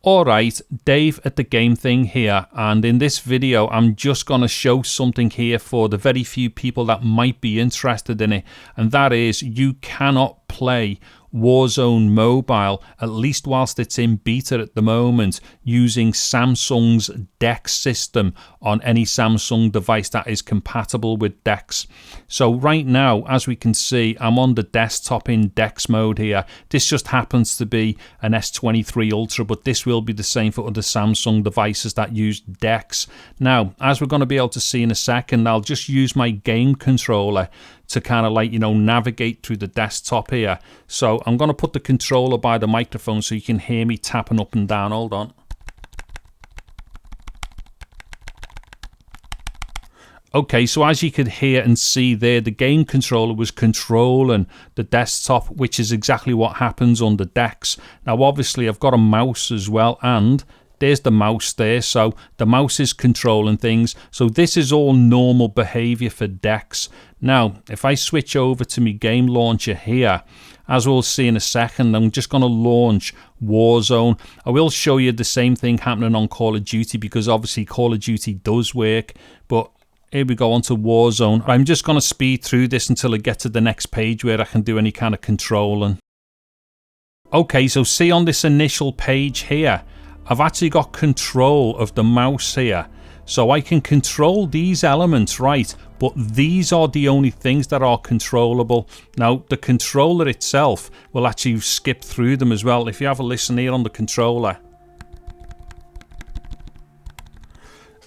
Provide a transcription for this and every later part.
Alright, Dave at the Game Thing here, and in this video I'm just going to show something here for the very few people that might be interested in it, and that is you cannot play Warzone Mobile, at least whilst it's in beta at the moment, using Samsung's DeX system on any Samsung device that is compatible with DeX. So right now, as we can see, I'm on the desktop in DeX mode here. This just happens to be an S23 Ultra, but this will be the same for other Samsung devices that use DeX. Now, as we're going to be able to see in a second, I'll just use my game controller to kind of like, navigate through the desktop here. So I'm going to put the controller by the microphone so you can hear me tapping up and down. Hold on. Okay, so as you could hear and see there, the game controller was controlling the desktop, which is exactly what happens on the DeX. Now, obviously, I've got a mouse as well, and there's the mouse there, so the mouse is controlling things. So this is all normal behavior for DeX. Now, if I switch over to my game launcher here, as we'll see in a second, I'm just going to launch Warzone. I will show you the same thing happening on Call of Duty, because obviously Call of Duty does work, but here we go onto Warzone. I'm just going to speed through this until I get to the next page where I can do any kind of controlling. Okay, so see on this initial page here, I've actually got control of the mouse here. So I can control these elements, right? But these are the only things that are controllable. Now, the controller itself will actually skip through them as well. If you have a listen here on the controller.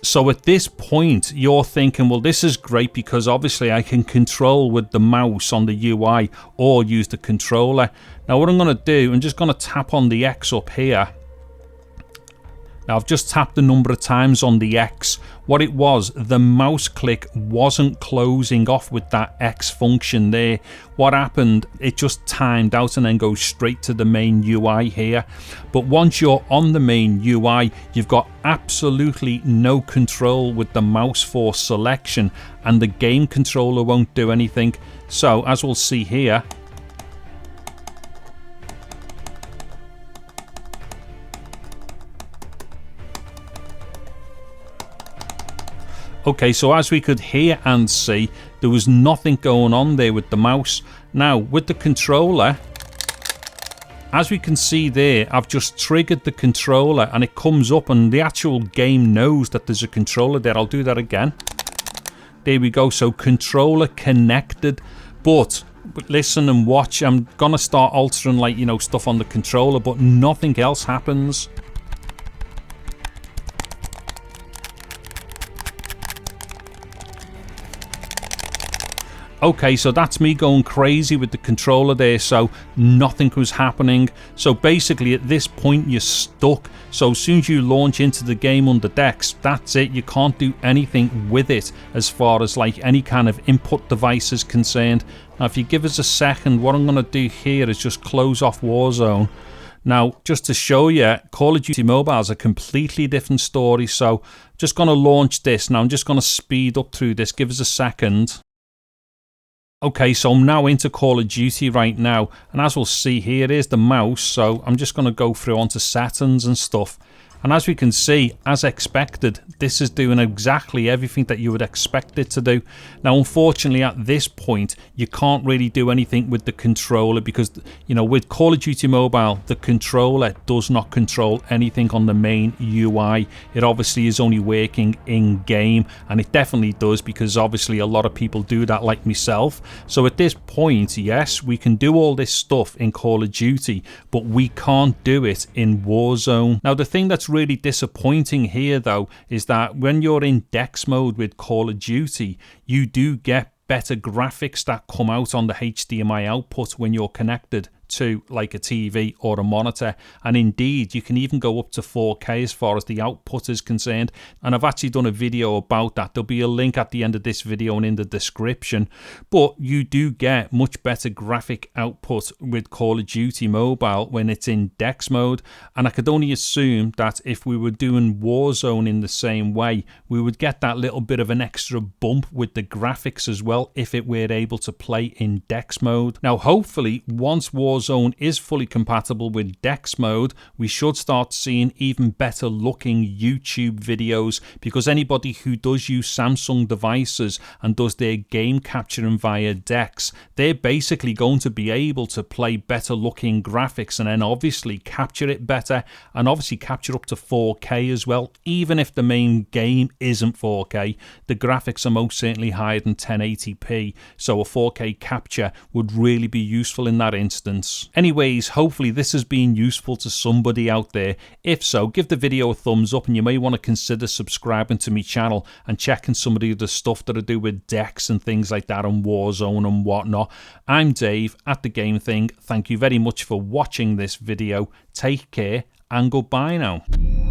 So at this point, you're thinking, well, this is great because obviously I can control with the mouse on the UI or use the controller. Now, what I'm going to do, I'm just going to tap on the X up here. Now, I've just tapped a number of times on the X. What it was, the mouse click wasn't closing off with that X function there. What happened, it just timed out and then goes straight to the main UI here. But once you're on the main UI, you've got absolutely no control with the mouse for selection, and the game controller won't do anything. So, as we'll see here, okay, so as we could hear and see, there was nothing going on there with the mouse. Now, with the controller, as we can see there, I've just triggered the controller and it comes up and the actual game knows that there's a controller there. I'll do that again. There we go. So controller connected. But listen and watch. I'm going to start altering stuff on the controller, but nothing else happens. Okay, so that's me going crazy with the controller there, so nothing was happening. So basically at this point you're stuck. So as soon as you launch into the game under DeX, that's it. You can't do anything with it as far as any kind of input device is concerned. Now if you give us a second, what I'm going to do here is just close off Warzone. Now, just to show you, Call of Duty Mobile is a completely different story. So I'm just going to launch this. Now I'm just going to speed up through this. Give us a second. Okay, so I'm now into Call of Duty right now, and as we'll see here is the mouse, so I'm just going to go through onto settings and stuff. And as we can see, as expected, this is doing exactly everything that you would expect it to do. Now, unfortunately, at this point, you can't really do anything with the controller because, with Call of Duty Mobile, the controller does not control anything on the main UI. It obviously is only working in-game, and it definitely does because obviously a lot of people do that like myself. So at this point, yes, we can do all this stuff in Call of Duty, but we can't do it in Warzone. Now, the thing that's really disappointing here though is that when you're in DeX mode with Call of Duty, you do get better graphics that come out on the HDMI output when you're connected to like a TV or a monitor, and indeed you can even go up to 4K as far as the output is concerned, and I've actually done a video about that. There'll be a link at the end of this video and in the description, but you do get much better graphic output with Call of Duty Mobile when it's in DeX mode, and I could only assume that if we were doing Warzone in the same way, we would get that little bit of an extra bump with the graphics as well if it were able to play in DeX mode. Now hopefully once Warzone Warzone is fully compatible with DeX mode, we should start seeing even better looking YouTube videos, because anybody who does use Samsung devices and does their game capturing via DeX, they're basically going to be able to play better looking graphics and then obviously capture it better, and obviously capture up to 4K as well. Even if the main game isn't 4K, the graphics are most certainly higher than 1080p, so a 4K capture would really be useful in that instance. Anyways, hopefully this has been useful to somebody out there. If so, give the video a thumbs up, and you may want to consider subscribing to my channel and checking some of the other stuff that I do with DeX and things like that on Warzone and whatnot. I'm Dave at The Game Thing. Thank you very much for watching this video. Take care and goodbye now.